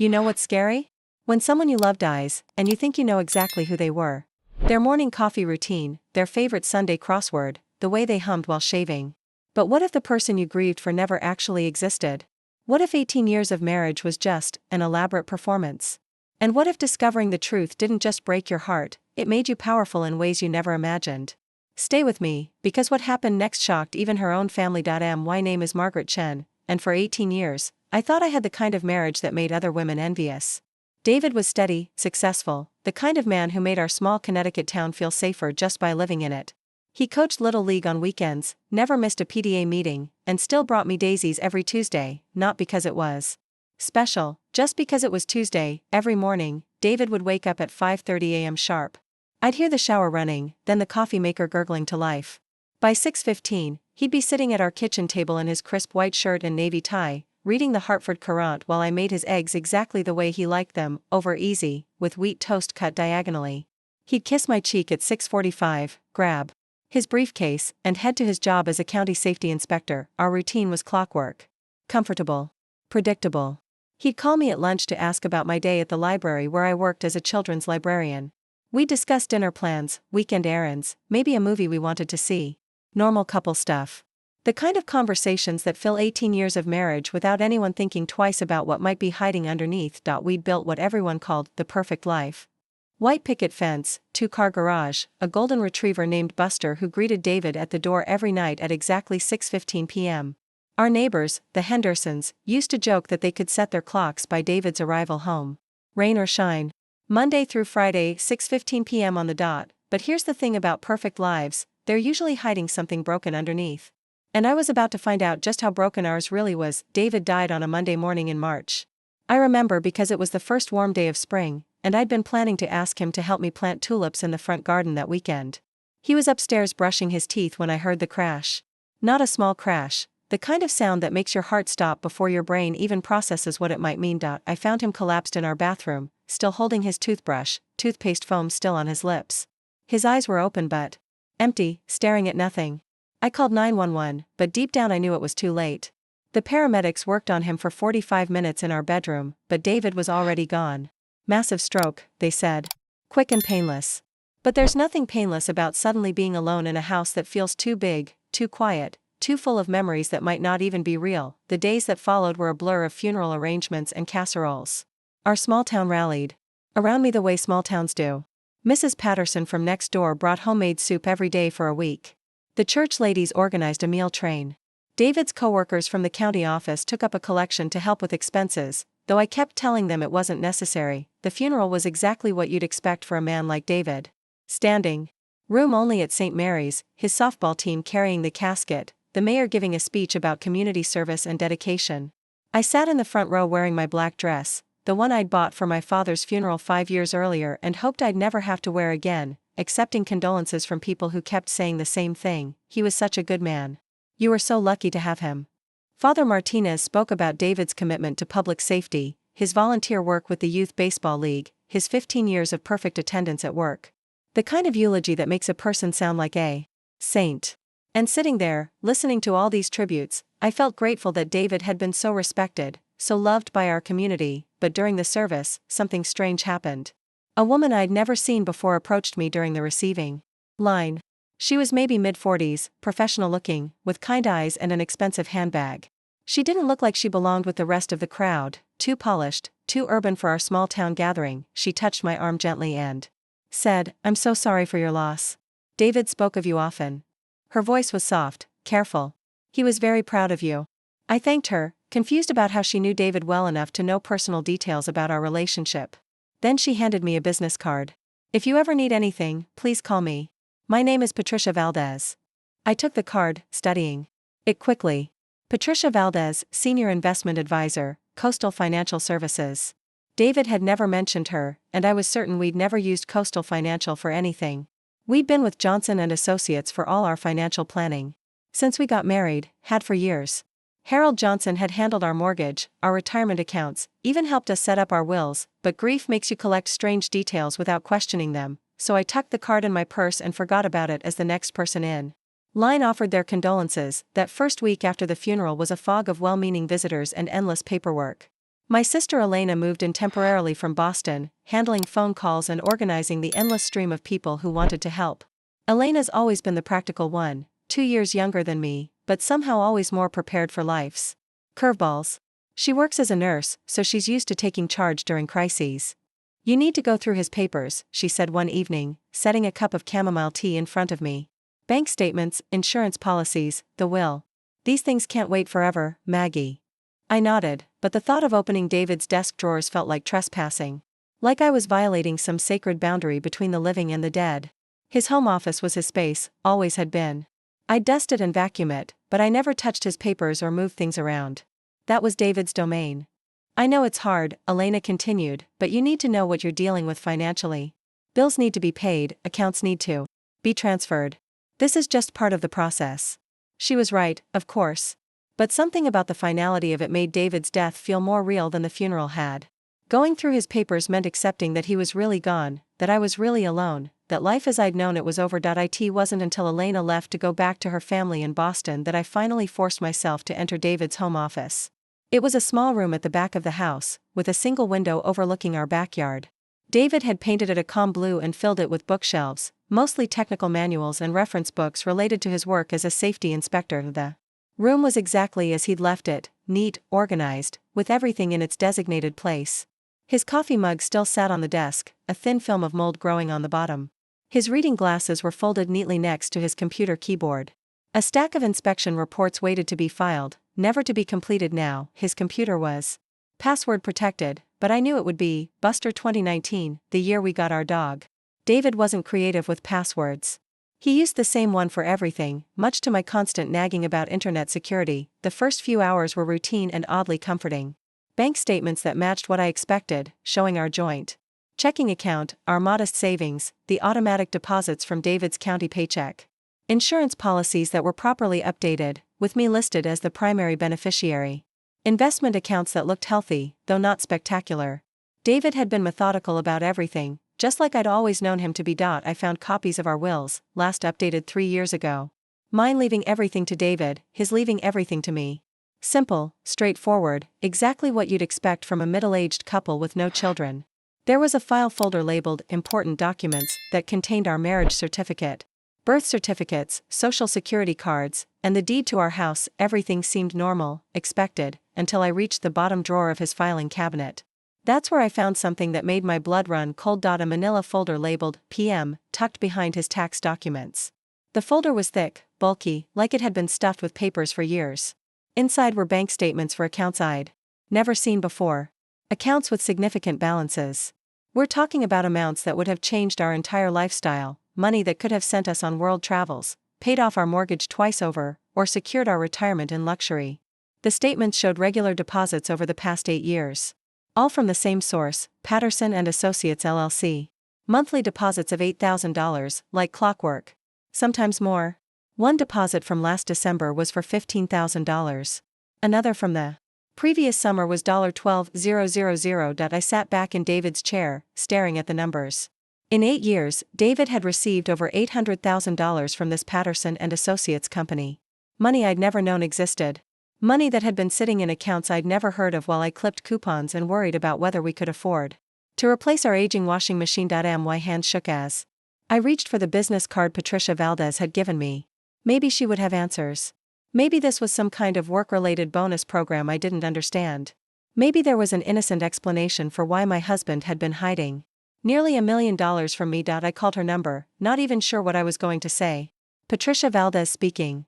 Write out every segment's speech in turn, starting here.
You know what's scary? When someone you love dies, and you think you know exactly who they were. Their morning coffee routine, their favorite Sunday crossword, the way they hummed while shaving. But what if the person you grieved for never actually existed? What if 18 years of marriage was just an elaborate performance? And what if discovering the truth didn't just break your heart, it made you powerful in ways you never imagined? Stay with me, because what happened next shocked even her own family. My name is Margaret Chen, and for 18 years, I thought I had the kind of marriage that made other women envious. David was steady, successful, the kind of man who made our small Connecticut town feel safer just by living in it. He coached Little League on weekends, never missed a PTA meeting, and still brought me daisies every Tuesday, not because it was special, just because it was Tuesday. Every morning, David would wake up at 5:30 a.m. sharp. I'd hear the shower running, then the coffee maker gurgling to life. By 6:15, he'd be sitting at our kitchen table in his crisp white shirt and navy tie, reading the Hartford Courant while I made his eggs exactly the way he liked them, over easy, with wheat toast cut diagonally. He'd kiss my cheek at 6:45, grab his briefcase, and head to his job as a county safety inspector. Our routine was clockwork. Comfortable. Predictable. He'd call me at lunch to ask about my day at the library where I worked as a children's librarian. We'd discuss dinner plans, weekend errands, maybe a movie we wanted to see. Normal couple stuff. The kind of conversations that fill 18 years of marriage without anyone thinking twice about what might be hiding underneath. We'd built what everyone called the perfect life. White picket fence, 2-car garage, a golden retriever named Buster who greeted David at the door every night at exactly 6:15 p.m. Our neighbors, the Hendersons, used to joke that they could set their clocks by David's arrival home. Rain or shine. Monday through Friday, 6:15 p.m. on the dot. But here's the thing about perfect lives, they're usually hiding something broken underneath. And I was about to find out just how broken ours really was. David died on a Monday morning in March. I remember because it was the first warm day of spring, and I'd been planning to ask him to help me plant tulips in the front garden that weekend. He was upstairs brushing his teeth when I heard the crash. Not a small crash, the kind of sound that makes your heart stop before your brain even processes what it might mean. I found him collapsed in our bathroom, still holding his toothbrush, toothpaste foam still on his lips. His eyes were open but empty, staring at nothing. I called 911, but deep down I knew it was too late. The paramedics worked on him for 45 minutes in our bedroom, but David was already gone. Massive stroke, they said. Quick and painless. But there's nothing painless about suddenly being alone in a house that feels too big, too quiet, too full of memories that might not even be real. The days that followed were a blur of funeral arrangements and casseroles. Our small town rallied around me the way small towns do. Mrs. Patterson from next door brought homemade soup every day for a week. The church ladies organized a meal train. David's co-workers from the county office took up a collection to help with expenses, though I kept telling them it wasn't necessary. The funeral was exactly what you'd expect for a man like David. Standing room only at St. Mary's, his softball team carrying the casket, the mayor giving a speech about community service and dedication. I sat in the front row wearing my black dress, the one I'd bought for my father's funeral 5 years earlier and hoped I'd never have to wear again, accepting condolences from people who kept saying the same thing: he was such a good man. You were so lucky to have him. Father Martinez spoke about David's commitment to public safety, his volunteer work with the Youth Baseball League, his 15 years of perfect attendance at work. The kind of eulogy that makes a person sound like a saint. And sitting there, listening to all these tributes, I felt grateful that David had been so respected, so loved by our community. But during the service, something strange happened. A woman I'd never seen before approached me during the receiving line. She was maybe mid-40s, professional-looking, with kind eyes and an expensive handbag. She didn't look like she belonged with the rest of the crowd, too polished, too urban for our small-town gathering. She touched my arm gently and said, "I'm so sorry for your loss. David spoke of you often." Her voice was soft, careful. "He was very proud of you." I thanked her, confused about how she knew David well enough to know personal details about our relationship. Then she handed me a business card. "If you ever need anything, please call me. My name is Patricia Valdez." I took the card, studying it quickly. Patricia Valdez, Senior Investment Advisor, Coastal Financial Services. David had never mentioned her, and I was certain we'd never used Coastal Financial for anything. We'd been with Johnson & Associates for all our financial planning. Since we got married, had for years. Harold Johnson had handled our mortgage, our retirement accounts, even helped us set up our wills, but grief makes you collect strange details without questioning them, so I tucked the card in my purse and forgot about it as the next person in line offered their condolences. That first week after the funeral was a fog of well-meaning visitors and endless paperwork. My sister Elena moved in temporarily from Boston, handling phone calls and organizing the endless stream of people who wanted to help. Elena's always been the practical one, 2 years younger than me, but somehow always more prepared for life's curveballs. She works as a nurse, so she's used to taking charge during crises. "You need to go through his papers," she said one evening, setting a cup of chamomile tea in front of me. "Bank statements, insurance policies, the will. These things can't wait forever, Maggie." I nodded, but the thought of opening David's desk drawers felt like trespassing. Like I was violating some sacred boundary between the living and the dead. His home office was his space, always had been. I'd dust it and vacuum it, but I never touched his papers or moved things around. That was David's domain. "I know it's hard," Elena continued, "but you need to know what you're dealing with financially. Bills need to be paid, accounts need to be transferred. This is just part of the process." She was right, of course. But something about the finality of it made David's death feel more real than the funeral had. Going through his papers meant accepting that he was really gone, that I was really alone, that life as I'd known it was over. It wasn't until Elena left to go back to her family in Boston that I finally forced myself to enter David's home office. It was a small room at the back of the house, with a single window overlooking our backyard. David had painted it a calm blue and filled it with bookshelves, mostly technical manuals and reference books related to his work as a safety inspector. The room was exactly as he'd left it, neat, organized, with everything in its designated place. His coffee mug still sat on the desk, a thin film of mold growing on the bottom. His reading glasses were folded neatly next to his computer keyboard. A stack of inspection reports waited to be filed, never to be completed now. His computer was password protected, but I knew it would be. Buster 2019, the year we got our dog. David wasn't creative with passwords. He used the same one for everything, much to my constant nagging about internet security. The first few hours were routine and oddly comforting. Bank statements that matched what I expected, showing our joint checking account, our modest savings, the automatic deposits from David's county paycheck. Insurance policies that were properly updated, with me listed as the primary beneficiary. Investment accounts that looked healthy, though not spectacular. David had been methodical about everything, just like I'd always known him to be. I found copies of our wills, last updated 3 years ago. Mine leaving everything to David, his leaving everything to me. Simple, straightforward, exactly what you'd expect from a middle-aged couple with no children. There was a file folder labeled Important Documents that contained our marriage certificate, birth certificates, social security cards, and the deed to our house. Everything seemed normal, expected, until I reached the bottom drawer of his filing cabinet. That's where I found something that made my blood run cold. A manila folder labeled PM, tucked behind his tax documents. The folder was thick, bulky, like it had been stuffed with papers for years. Inside were bank statements for accounts I'd never seen before. Accounts with significant balances. We're talking about amounts that would have changed our entire lifestyle, money that could have sent us on world travels, paid off our mortgage twice over, or secured our retirement in luxury. The statements showed regular deposits over the past 8 years. All from the same source, Patterson and Associates LLC. Monthly deposits of $8,000, like clockwork. Sometimes more. One deposit from last December was for $15,000. Another from the previous summer was $12,000. I sat back in David's chair, staring at the numbers. In 8 years, David had received over $800,000 from this Patterson and Associates company. Money I'd never known existed. Money that had been sitting in accounts I'd never heard of while I clipped coupons and worried about whether we could afford to replace our aging washing machine. My hands shook as I reached for the business card Patricia Valdez had given me. Maybe she would have answers. Maybe this was some kind of work-related bonus program I didn't understand. Maybe there was an innocent explanation for why my husband had been hiding nearly $1 million from me. I called her number, not even sure what I was going to say. Patricia Valdez speaking.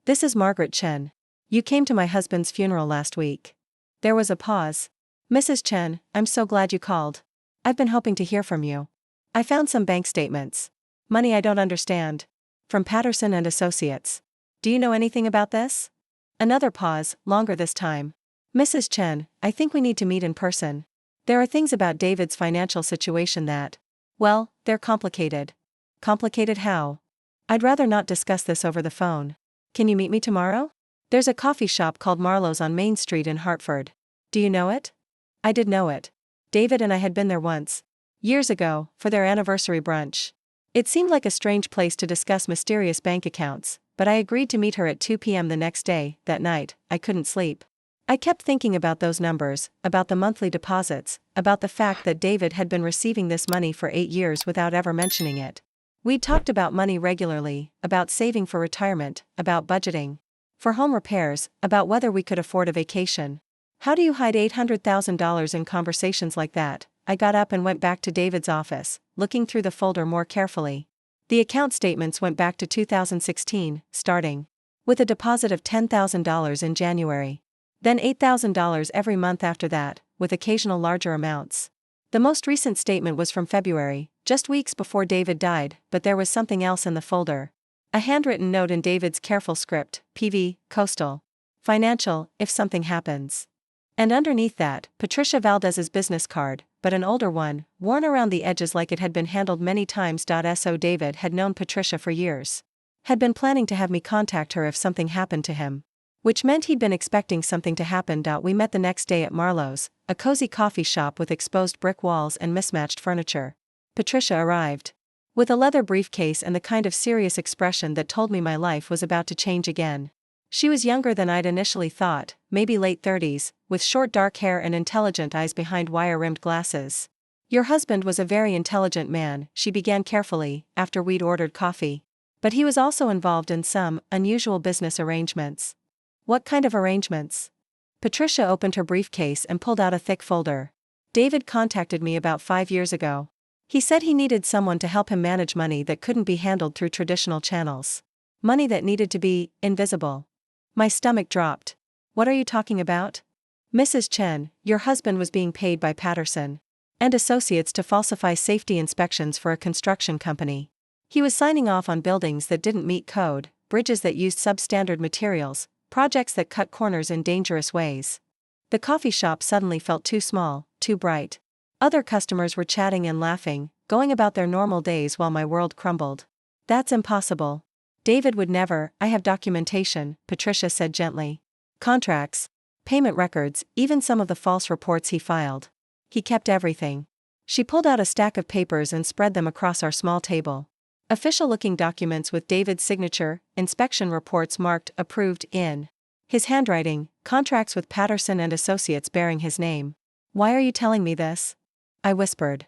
This is Margaret Chen. You came to my husband's funeral last week. There was a pause. Mrs. Chen, I'm so glad you called. I've been hoping to hear from you. I found some bank statements. Money I don't understand. From Patterson and Associates. Do you know anything about this? Another pause, longer this time. Mrs. Chen, I think we need to meet in person. There are things about David's financial situation that, well, they're complicated. Complicated how? I'd rather not discuss this over the phone. Can you meet me tomorrow? There's a coffee shop called Marlowe's on Main Street in Hartford. Do you know it? I did know it. David and I had been there once. Years ago, for their anniversary brunch. It seemed like a strange place to discuss mysterious bank accounts, but I agreed to meet her at 2 p.m. the next day. That night, I couldn't sleep. I kept thinking about those numbers, about the monthly deposits, about the fact that David had been receiving this money for 8 years without ever mentioning it. We'd talked about money regularly, about saving for retirement, about budgeting for home repairs, about whether we could afford a vacation. How do you hide $800,000 in conversations like that? I got up and went back to David's office, looking through the folder more carefully. The account statements went back to 2016, starting with a deposit of $10,000 in January. Then $8,000 every month after that, with occasional larger amounts. The most recent statement was from February, just weeks before David died, but there was something else in the folder. A handwritten note in David's careful script, PV, Coastal Financial, if something happens. And underneath that, Patricia Valdez's business card, but an older one, worn around the edges like it had been handled many times. So David had known Patricia for years. Had been planning to have me contact her if something happened to him. Which meant he'd been expecting something to happen. We met the next day at Marlowe's, a cozy coffee shop with exposed brick walls and mismatched furniture. Patricia arrived with a leather briefcase and the kind of serious expression that told me my life was about to change again. She was younger than I'd initially thought, maybe late 30s, with short dark hair and intelligent eyes behind wire-rimmed glasses. Your husband was a very intelligent man, she began carefully, after we'd ordered coffee. But he was also involved in some unusual business arrangements. What kind of arrangements? Patricia opened her briefcase and pulled out a thick folder. David contacted me about 5 years ago. He said he needed someone to help him manage money that couldn't be handled through traditional channels. Money that needed to be invisible. My stomach dropped. What are you talking about? Mrs. Chen, your husband was being paid by Patterson and Associates to falsify safety inspections for a construction company. He was signing off on buildings that didn't meet code, bridges that used substandard materials, projects that cut corners in dangerous ways. The coffee shop suddenly felt too small, too bright. Other customers were chatting and laughing, going about their normal days while my world crumbled. That's impossible. David would never. I have documentation, Patricia said gently. Contracts, payment records, even some of the false reports he filed. He kept everything. She pulled out a stack of papers and spread them across our small table. Official-looking documents with David's signature, inspection reports marked approved in his handwriting, contracts with Patterson and Associates bearing his name. Why are you telling me this? I whispered.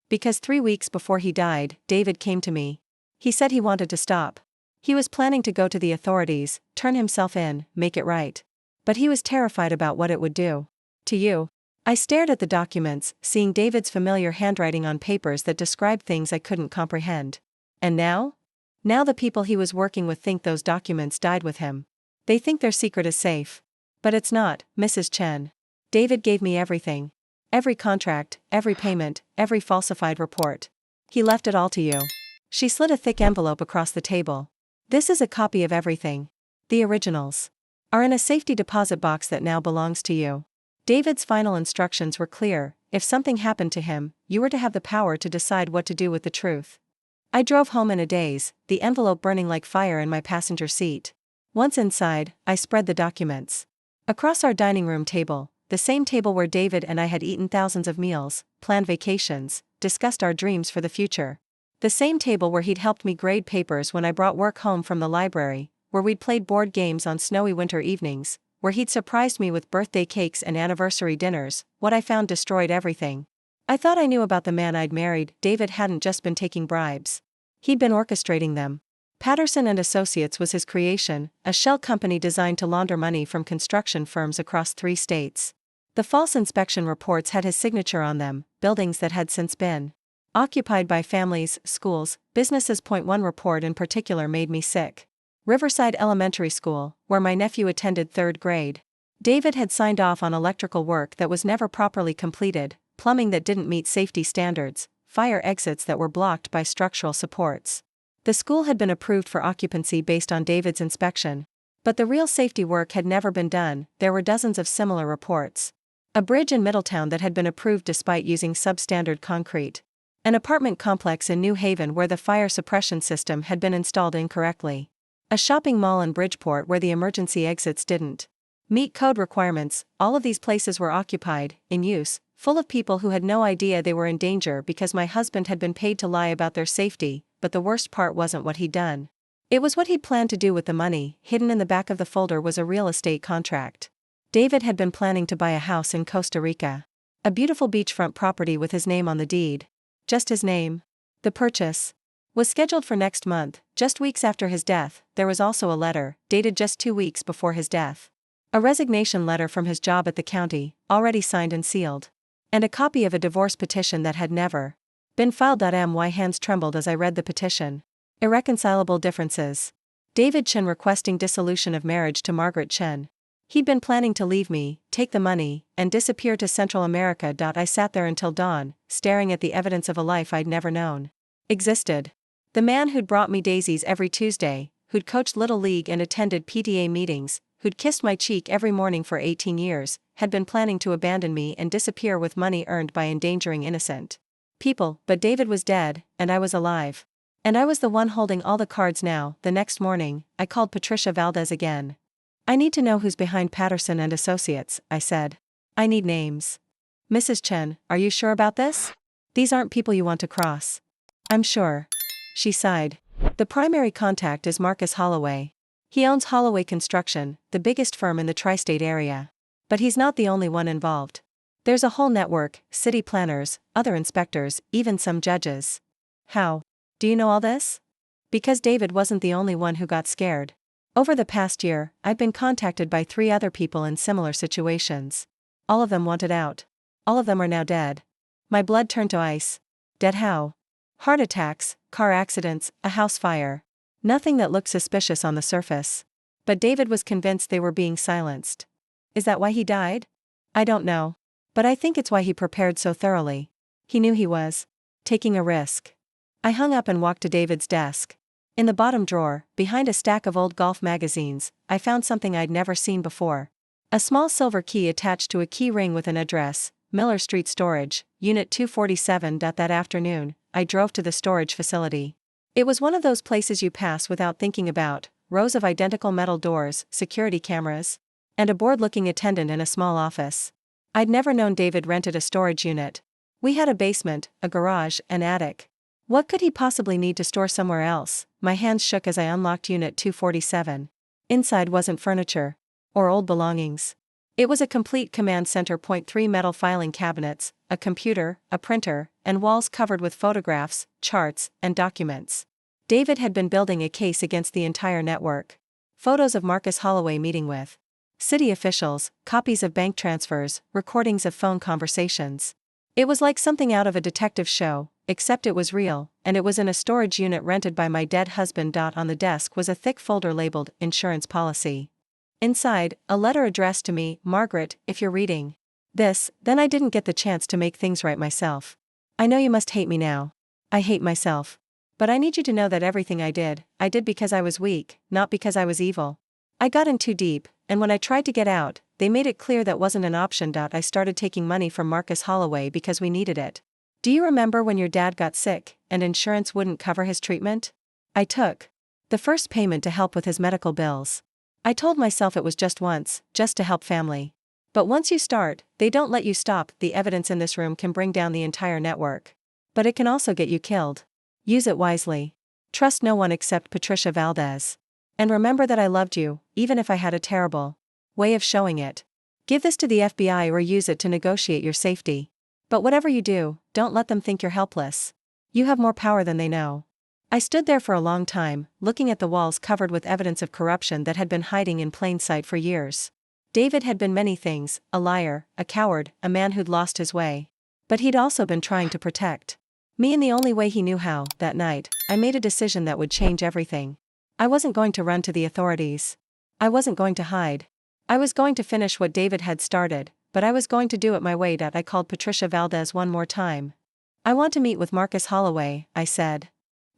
Because 3 weeks before he died, David came to me. He said he wanted to stop. He was planning to go to the authorities, turn himself in, make it right. But he was terrified about what it would do to you. I stared at the documents, seeing David's familiar handwriting on papers that described things I couldn't comprehend. And now? Now the people he was working with think those documents died with him. They think their secret is safe. But it's not, Mrs. Chen. David gave me everything. Every contract, every payment, every falsified report. He left it all to you. She slid a thick envelope across the table. This is a copy of everything. The originals are in a safety deposit box that now belongs to you. David's final instructions were clear: if something happened to him, you were to have the power to decide what to do with the truth. I drove home in a daze, the envelope burning like fire in my passenger seat. Once inside, I spread the documents across our dining room table, the same table where David and I had eaten thousands of meals, planned vacations, discussed our dreams for the future. The same table where he'd helped me grade papers when I brought work home from the library, where we'd played board games on snowy winter evenings, where he'd surprised me with birthday cakes and anniversary dinners. What I found destroyed everything. I thought I knew about the man I'd married. David hadn't just been taking bribes. He'd been orchestrating them. Patterson and Associates was his creation, a shell company designed to launder money from construction firms across 3 states. The false inspection reports had his signature on them, buildings that had since been occupied by families, schools, businesses. One report in particular made me sick. Riverside Elementary School, where my nephew attended 3rd grade. David had signed off on electrical work that was never properly completed, plumbing that didn't meet safety standards, fire exits that were blocked by structural supports. The school had been approved for occupancy based on David's inspection. But the real safety work had never been done. There were dozens of similar reports. A bridge in Middletown that had been approved despite using substandard concrete. An apartment complex in New Haven where the fire suppression system had been installed incorrectly. A shopping mall in Bridgeport where the emergency exits didn't meet code requirements. All of these places were occupied, in use, full of people who had no idea they were in danger because my husband had been paid to lie about their safety. But the worst part wasn't what he'd done. It was what he'd planned to do with the money. Hidden in the back of the folder was a real estate contract. David had been planning to buy a house in Costa Rica. A beautiful beachfront property with his name on the deed. Just his name. The purchase was scheduled for next month, just weeks after his death. There was also a letter, dated just 2 weeks before his death. A resignation letter from his job at the county, already signed and sealed. And a copy of a divorce petition that had never been filed. My hands trembled as I read the petition. Irreconcilable differences. David Chen requesting dissolution of marriage to Margaret Chen. He'd been planning to leave me, take the money, and disappear to Central America. I sat there until dawn, staring at the evidence of a life I'd never known existed. The man who'd brought me daisies every Tuesday, who'd coached Little League and attended PTA meetings, who'd kissed my cheek every morning for 18 years, had been planning to abandon me and disappear with money earned by endangering innocent people. But David was dead, and I was alive. And I was the one holding all the cards now. The next morning, I called Patricia Valdez again. I need to know who's behind Patterson and Associates, I said. I need names. Mrs. Chen, are you sure about this? These aren't people you want to cross. I'm sure. She sighed. The primary contact is Marcus Holloway. He owns Holloway Construction, the biggest firm in the tri-state area. But he's not the only one involved. There's a whole network, city planners, other inspectors, even some judges. How do you know all this? Because David wasn't the only one who got scared. Over the past year, I've been contacted by 3 other people in similar situations. All of them wanted out. All of them are now dead. My blood turned to ice. Dead how? Heart attacks, car accidents, a house fire. Nothing that looked suspicious on the surface. But David was convinced they were being silenced. Is that why he died? I don't know. But I think it's why he prepared so thoroughly. He knew he was taking a risk. I hung up and walked to David's desk. In the bottom drawer, behind a stack of old golf magazines, I found something I'd never seen before. A small silver key attached to a key ring with an address, Miller Street Storage, Unit 247. That afternoon, I drove to the storage facility. It was one of those places you pass without thinking about, rows of identical metal doors, security cameras, and a bored-looking attendant in a small office. I'd never known David rented a storage unit. We had a basement, a garage, an attic. What could he possibly need to store somewhere else? My hands shook as I unlocked Unit 247. Inside wasn't furniture. Or old belongings. It was a complete command center. 3 metal filing cabinets, a computer, a printer, and walls covered with photographs, charts, and documents. David had been building a case against the entire network. Photos of Marcus Holloway meeting with city officials, copies of bank transfers, recordings of phone conversations. It was like something out of a detective show, except it was real, and it was in a storage unit rented by my dead husband. On the desk was a thick folder labeled Insurance Policy. Inside, a letter addressed to me, Margaret, if you're reading this, then I didn't get the chance to make things right myself. I know you must hate me now. I hate myself. But I need you to know that everything I did because I was weak, not because I was evil. I got in too deep, and when I tried to get out, they made it clear that wasn't an option. I started taking money from Marcus Holloway because we needed it. Do you remember when your dad got sick, and insurance wouldn't cover his treatment? I took the first payment to help with his medical bills. I told myself it was just once, just to help family. But once you start, they don't let you stop. The evidence in this room can bring down the entire network. But it can also get you killed. Use it wisely. Trust no one except Patricia Valdez. And remember that I loved you, even if I had a terrible way of showing it. Give this to the FBI or use it to negotiate your safety. But whatever you do, don't let them think you're helpless. You have more power than they know. I stood there for a long time, looking at the walls covered with evidence of corruption that had been hiding in plain sight for years. David had been many things, a liar, a coward, a man who'd lost his way. But he'd also been trying to protect me in the only way he knew how. That night, I made a decision that would change everything. I wasn't going to run to the authorities. I wasn't going to hide. I was going to finish what David had started, but I was going to do it my way. I called Patricia Valdez one more time. I want to meet with Marcus Holloway, I said.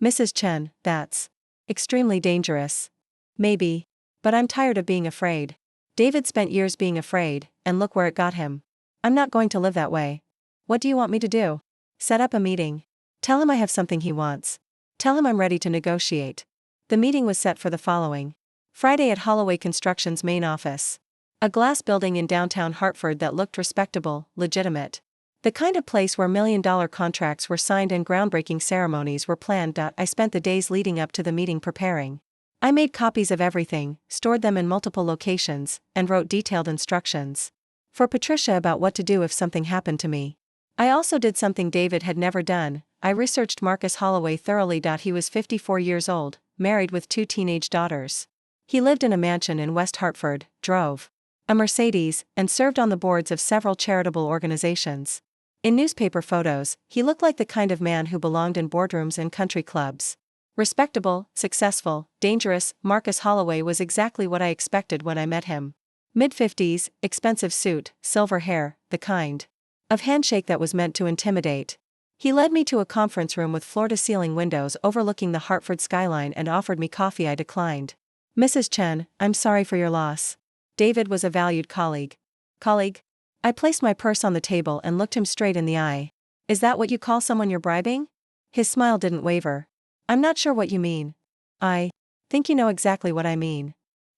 Mrs. Chen, that's extremely dangerous. Maybe. But I'm tired of being afraid. David spent years being afraid, and look where it got him. I'm not going to live that way. What do you want me to do? Set up a meeting. Tell him I have something he wants. Tell him I'm ready to negotiate. The meeting was set for the following Friday at Holloway Construction's main office. A glass building in downtown Hartford that looked respectable, legitimate. The kind of place where million-dollar contracts were signed and groundbreaking ceremonies were planned. I spent the days leading up to the meeting preparing. I made copies of everything, stored them in multiple locations, and wrote detailed instructions for Patricia about what to do if something happened to me. I also did something David had never done. I researched Marcus Holloway thoroughly. He was 54 years old, married with 2 teenage daughters. He lived in a mansion in West Hartford, drove a Mercedes, and served on the boards of several charitable organizations. In newspaper photos, he looked like the kind of man who belonged in boardrooms and country clubs. Respectable, successful, dangerous, Marcus Holloway was exactly what I expected when I met him. Mid-50s, expensive suit, silver hair, the kind of handshake that was meant to intimidate. He led me to a conference room with floor-to-ceiling windows overlooking the Hartford skyline and offered me coffee. I declined. "Mrs. Chen, I'm sorry for your loss. David was a valued colleague." Colleague? I placed my purse on the table and looked him straight in the eye. "Is that what you call someone you're bribing?" His smile didn't waver. "I'm not sure what you mean." "I think you know exactly what I mean."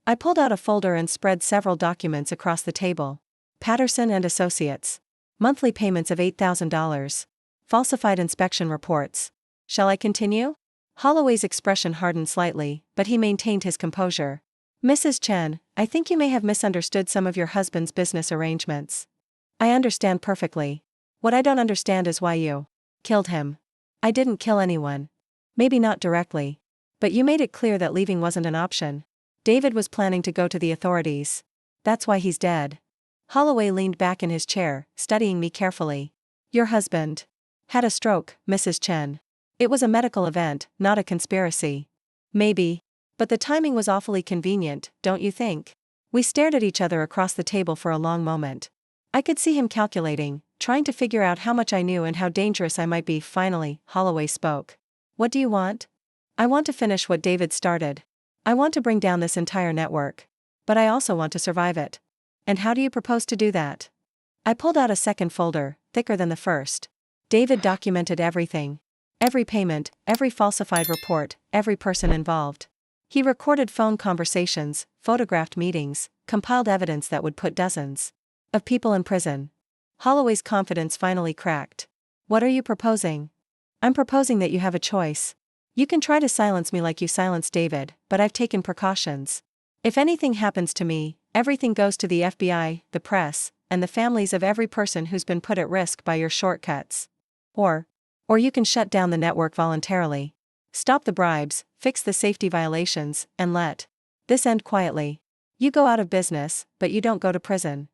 I pulled out a folder and spread several documents across the table. Patterson and Associates. Monthly payments of $8,000. Falsified inspection reports. Shall I continue? Holloway's expression hardened slightly, but he maintained his composure. "Mrs. Chen, I think you may have misunderstood some of your husband's business arrangements." "I understand perfectly. What I don't understand is why you killed him." "I didn't kill anyone." "Maybe not directly. But you made it clear that leaving wasn't an option." "David was planning to go to the authorities. That's why he's dead." Holloway leaned back in his chair, studying me carefully. "Your husband had a stroke, Mrs. Chen. It was a medical event, not a conspiracy." "Maybe. But the timing was awfully convenient, don't you think?" We stared at each other across the table for a long moment. I could see him calculating, trying to figure out how much I knew and how dangerous I might be. Finally, Holloway spoke. "What do you want?" "I want to finish what David started. I want to bring down this entire network. But I also want to survive it." "And how do you propose to do that?" I pulled out a second folder, thicker than the first. David documented everything. Every payment, every falsified report, every person involved. He recorded phone conversations, photographed meetings, compiled evidence that would put dozens of people in prison. Holloway's confidence finally cracked. "What are you proposing?" "I'm proposing that you have a choice. You can try to silence me like you silenced David, but I've taken precautions. If anything happens to me, everything goes to the FBI, the press, and the families of every person who's been put at risk by your shortcuts. Or you can shut down the network voluntarily. Stop the bribes, fix the safety violations, and let this end quietly. You go out of business, but you don't go to prison."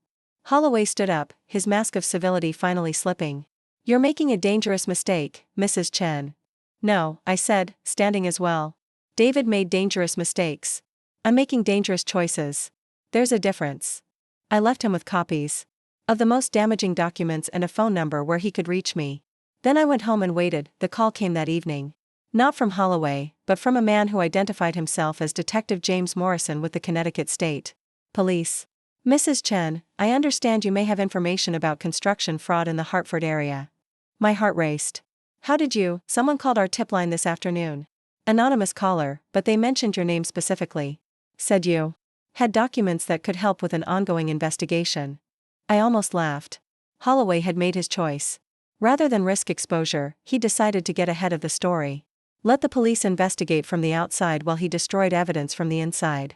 Holloway stood up, his mask of civility finally slipping. "You're making a dangerous mistake, Mrs. Chen." "No," I said, standing as well. "David made dangerous mistakes. I'm making dangerous choices. There's a difference." I left him with copies of the most damaging documents and a phone number where he could reach me. Then I went home and waited. The call came that evening. Not from Holloway, but from a man who identified himself as Detective James Morrison with the Connecticut State Police. "Mrs. Chen, I understand you may have information about construction fraud in the Hartford area." My heart raced. "How did you?" "Someone called our tip line this afternoon. Anonymous caller, but they mentioned your name specifically. Said you had documents that could help with an ongoing investigation." I almost laughed. Holloway had made his choice. Rather than risk exposure, he decided to get ahead of the story. Let the police investigate from the outside while he destroyed evidence from the inside.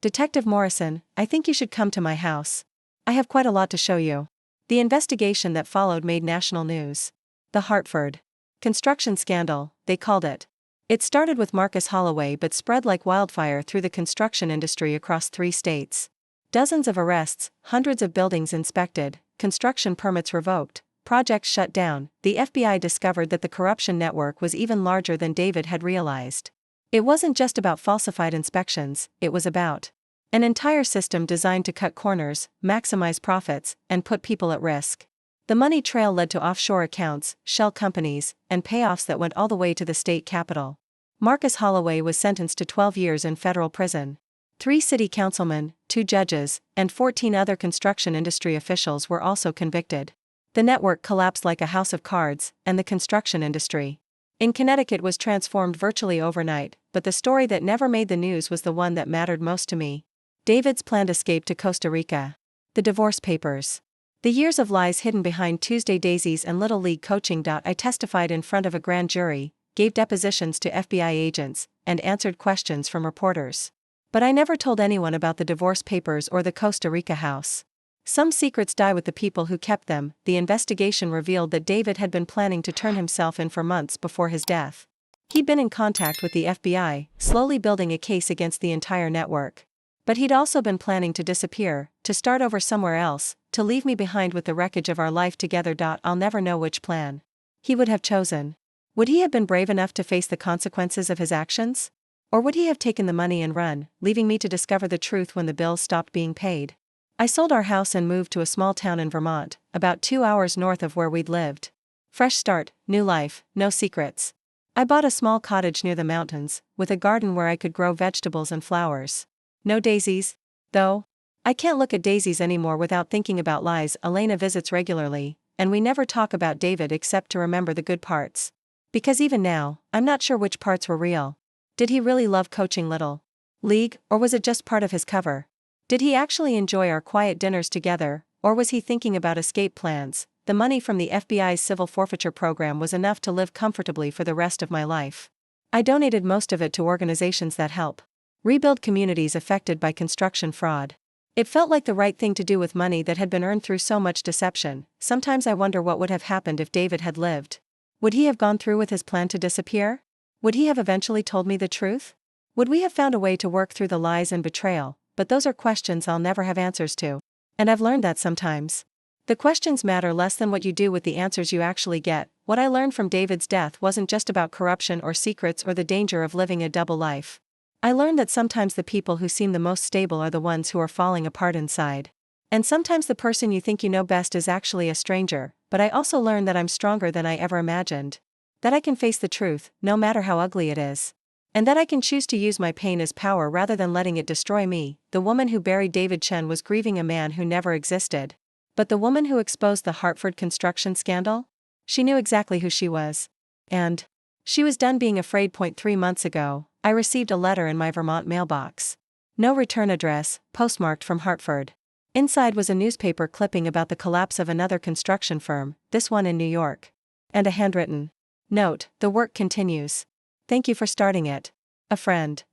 "Detective Morrison, I think you should come to my house. I have quite a lot to show you." The investigation that followed made national news. The Hartford construction scandal, they called it. It started with Marcus Holloway but spread like wildfire through the construction industry across 3 states. Dozens of arrests, hundreds of buildings inspected, construction permits revoked, projects shut down. The FBI discovered that the corruption network was even larger than David had realized. It wasn't just about falsified inspections, it was about an entire system designed to cut corners, maximize profits, and put people at risk. The money trail led to offshore accounts, shell companies, and payoffs that went all the way to the state capitol. Marcus Holloway was sentenced to 12 years in federal prison. 3 city councilmen, 2 judges, and 14 other construction industry officials were also convicted. The network collapsed like a house of cards, and the construction industry in Connecticut was transformed virtually overnight, but the story that never made the news was the one that mattered most to me. David's planned escape to Costa Rica. The divorce papers. The years of lies hidden behind Tuesday Daisies and Little League coaching. I testified in front of a grand jury, gave depositions to FBI agents, and answered questions from reporters. But I never told anyone about the divorce papers or the Costa Rica house. Some secrets die with the people who kept them. The investigation revealed that David had been planning to turn himself in for months before his death. He'd been in contact with the FBI, slowly building a case against the entire network. But he'd also been planning to disappear, to start over somewhere else, to leave me behind with the wreckage of our life together. I'll never know which plan he would have chosen. Would he have been brave enough to face the consequences of his actions? Or would he have taken the money and run, leaving me to discover the truth when the bills stopped being paid? I sold our house and moved to a small town in Vermont, about 2 hours north of where we'd lived. Fresh start, new life, no secrets. I bought a small cottage near the mountains, with a garden where I could grow vegetables and flowers. No daisies, though. I can't look at daisies anymore without thinking about Liz. Elena visits regularly, and we never talk about David except to remember the good parts. Because even now, I'm not sure which parts were real. Did he really love coaching Little League, or was it just part of his cover? Did he actually enjoy our quiet dinners together, or was he thinking about escape plans? The money from the FBI's civil forfeiture program was enough to live comfortably for the rest of my life. I donated most of it to organizations that help rebuild communities affected by construction fraud. It felt like the right thing to do with money that had been earned through so much deception. Sometimes I wonder what would have happened if David had lived. Would he have gone through with his plan to disappear? Would he have eventually told me the truth? Would we have found a way to work through the lies and betrayal? But those are questions I'll never have answers to. And I've learned that sometimes the questions matter less than what you do with the answers you actually get. What I learned from David's death wasn't just about corruption or secrets or the danger of living a double life. I learned that sometimes the people who seem the most stable are the ones who are falling apart inside. And sometimes the person you think you know best is actually a stranger. But I also learned that I'm stronger than I ever imagined. That I can face the truth, no matter how ugly it is. And that I can choose to use my pain as power rather than letting it destroy me. The woman who buried David Chen was grieving a man who never existed. But the woman who exposed the Hartford construction scandal? She knew exactly who she was. And she was done being afraid. 3 months ago, I received a letter in my Vermont mailbox. No return address, postmarked from Hartford. Inside was a newspaper clipping about the collapse of another construction firm, this one in New York. And a handwritten note: the work continues. Thank you for starting it. A friend.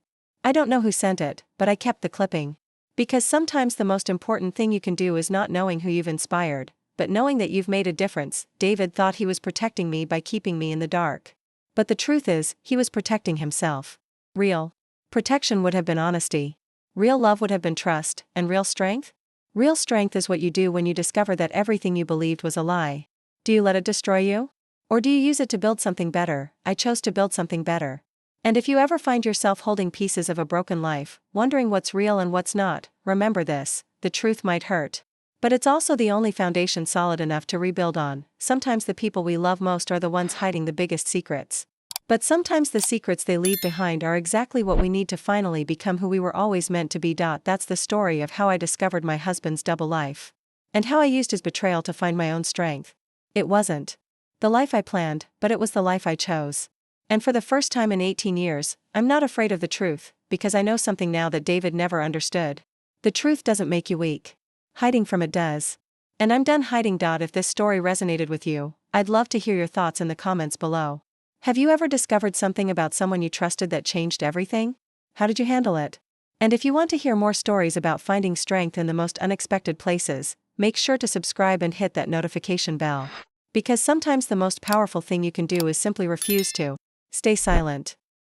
I don't know who sent it, but I kept the clipping. Because sometimes the most important thing you can do is not knowing who you've inspired, but knowing that you've made a difference. David thought he was protecting me by keeping me in the dark. But the truth is, he was protecting himself. Real protection would have been honesty. Real love would have been trust, and real strength? Real strength is what you do when you discover that everything you believed was a lie. Do you let it destroy you? Or do you use it to build something better? I chose to build something better. And if you ever find yourself holding pieces of a broken life, wondering what's real and what's not, remember this: the truth might hurt. But it's also the only foundation solid enough to rebuild on. Sometimes the people we love most are the ones hiding the biggest secrets. But sometimes the secrets they leave behind are exactly what we need to finally become who we were always meant to be. That's the story of how I discovered my husband's double life. And how I used his betrayal to find my own strength. It wasn't the life I planned, but it was the life I chose. And for the first time in 18 years, I'm not afraid of the truth, because I know something now that David never understood. The truth doesn't make you weak. Hiding from it does. And I'm done hiding. If this story resonated with you, I'd love to hear your thoughts in the comments below. Have you ever discovered something about someone you trusted that changed everything? How did you handle it? And if you want to hear more stories about finding strength in the most unexpected places, make sure to subscribe and hit that notification bell. Because sometimes the most powerful thing you can do is simply refuse to stay silent.